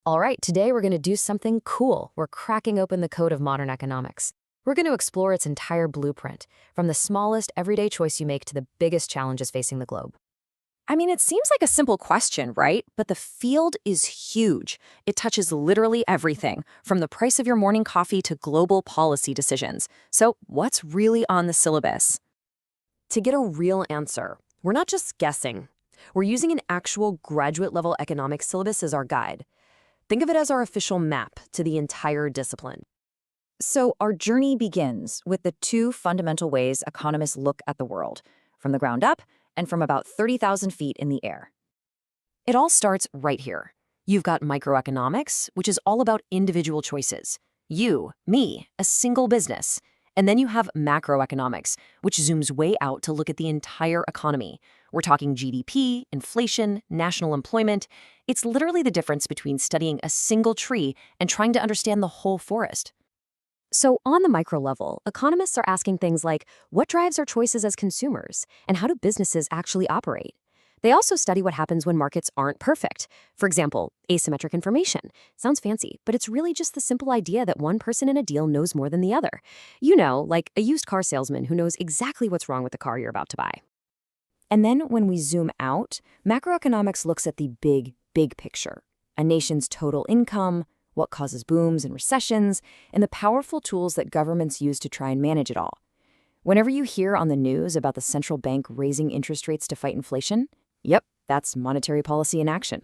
All right, today we're going to do something cool. We're cracking open the code of modern economics. We're going to explore its entire blueprint, from the smallest everyday choice you make to the biggest challenges facing the globe. I mean, it seems like a simple question, right? But the field is huge. It touches literally everything, from the price of your morning coffee to global policy decisions. So, what's really on the syllabus? To get a real answer, we're not just guessing. We're using an actual graduate-level economics syllabus as our guide. Think of it as our official map to the entire discipline. So, our journey begins with the two fundamental ways economists look at the world, from the ground up and from about 30,000 feet in the air. It all starts right here. You've got microeconomics, which is all about individual choices. You, me, a single business. And then you have macroeconomics, which zooms way out to look at the entire economy. We're talking GDP, inflation, national employment. It's literally the difference between studying a single tree and trying to understand the whole forest. So on the micro level, economists are asking things like, what drives our choices as consumers? And how do businesses actually operate? They also study what happens when markets aren't perfect. For example, asymmetric information. Sounds fancy, but it's really just the simple idea that one person in a deal knows more than the other. You know, like a used car salesman who knows exactly what's wrong with the car you're about to buy. And then when we zoom out, macroeconomics looks at the big picture. A nation's total income, what causes booms and recessions, and the powerful tools that governments use to try and manage it all. Whenever you hear on the news about the central bank raising interest rates to fight inflation, yep, that's monetary policy in action.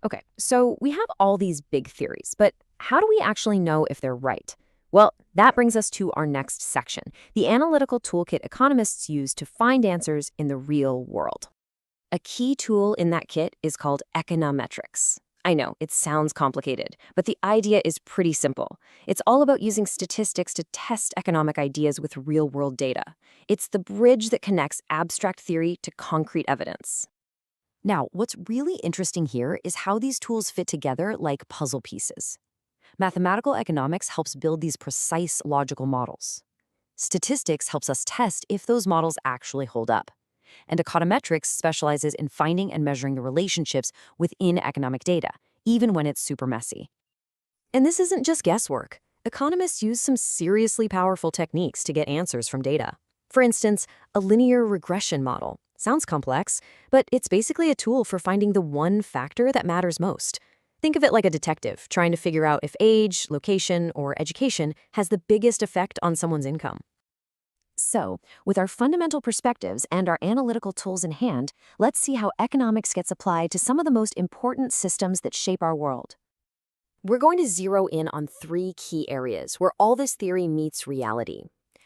Okay, so we have all these big theories, but how do we actually know if they're right? Well, that brings us to our next section, the analytical toolkit economists use to find answers in the real world. A key tool in that kit is called econometrics. I know, it sounds complicated, but the idea is pretty simple. It's all about using statistics to test economic ideas with real-world data. It's the bridge that connects abstract theory to concrete evidence. Now, what's really interesting here is how these tools fit together like puzzle pieces. Mathematical economics helps build these precise logical models. Statistics helps us test if those models actually hold up. And econometrics specializes in finding and measuring the relationships within economic data, even when it's super messy. And this isn't just guesswork. Economists use some seriously powerful techniques to get answers from data. For instance, a linear regression model. Sounds complex, but it's basically a tool for finding the one factor that matters most. Think of it like a detective trying to figure out if age, location, or education has the biggest effect on someone's income. So, with our fundamental perspectives and our analytical tools in hand, let's see how economics gets applied to some of the most important systems that shape our world. We're going to zero in on three key areas where all this theory meets reality: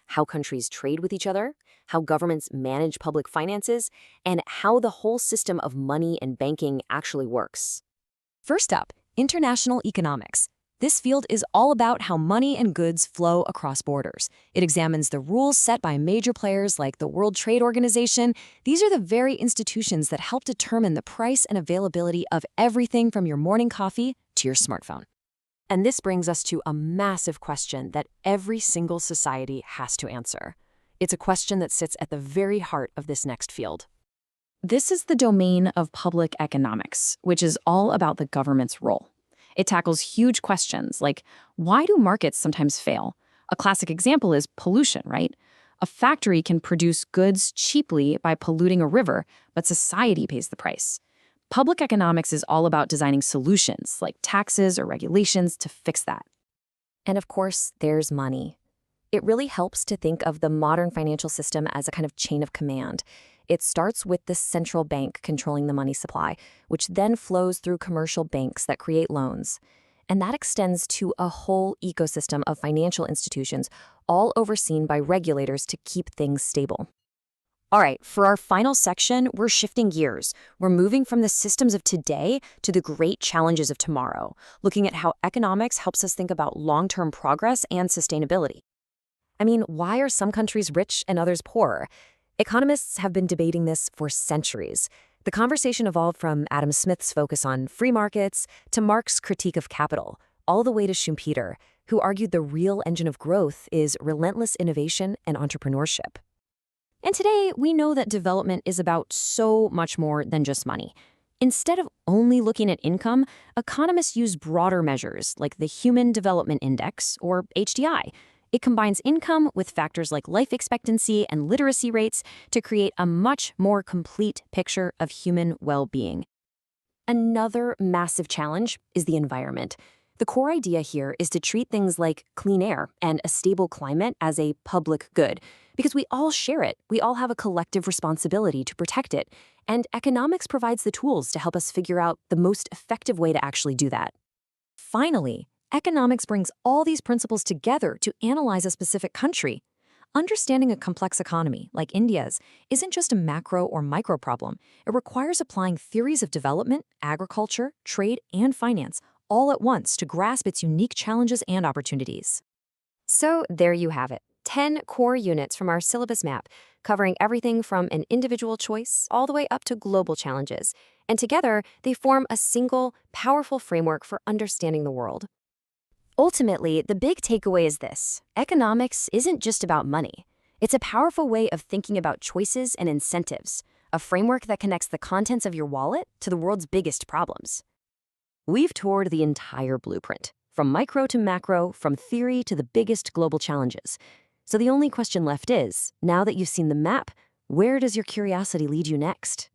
how countries trade with each other, how governments manage public finances, and how the whole system of money and banking actually works. First up, international economics. This field is all about how money and goods flow across borders. It examines the rules set by major players like the World Trade Organization. These are the very institutions that help determine the price and availability of everything from your morning coffee to your smartphone. And this brings us to a massive question that every single society has to answer. It's a question that sits at the very heart of this next field. This is the domain of public economics, which is all about the government's role. It tackles huge questions like, why do markets sometimes fail? A classic example is pollution, right? A factory can produce goods cheaply by polluting a river, but society pays the price. Public economics is all about designing solutions, like taxes or regulations, to fix that. And of course, there's money. It really helps to think of the modern financial system as a kind of chain of command. It starts with the central bank controlling the money supply, which then flows through commercial banks that create loans. And that extends to a whole ecosystem of financial institutions, all overseen by regulators to keep things stable. All right, for our final section, we're shifting gears. We're moving from the systems of today to the great challenges of tomorrow, looking at how economics helps us think about long-term progress and sustainability. I mean, why are some countries rich and others poor? Economists have been debating this for centuries. The conversation evolved from Adam Smith's focus on free markets to Marx's critique of capital, all the way to Schumpeter, who argued the real engine of growth is relentless innovation and entrepreneurship. And today, we know that development is about so much more than just money. Instead of only looking at income, economists use broader measures like the Human Development Index, or HDI. It combines income with factors like life expectancy and literacy rates to create a much more complete picture of human well-being. Another massive challenge is the environment. The core idea here is to treat things like clean air and a stable climate as a public good, because we all share it. We all have a collective responsibility to protect it, and economics provides the tools to help us figure out the most effective way to actually do that. Finally, economics brings all these principles together to analyze a specific country. Understanding a complex economy, like India's, isn't just a macro or micro problem. It requires applying theories of development, agriculture, trade, and finance all at once to grasp its unique challenges and opportunities. So there you have it, 10 core units from our syllabus map, covering everything from an individual choice all the way up to global challenges. And together, they form a single, powerful framework for understanding the world. Ultimately, the big takeaway is this: economics isn't just about money. It's a powerful way of thinking about choices and incentives, a framework that connects the contents of your wallet to the world's biggest problems. We've toured the entire blueprint, from micro to macro, from theory to the biggest global challenges. So the only question left is, now that you've seen the map, where does your curiosity lead you next?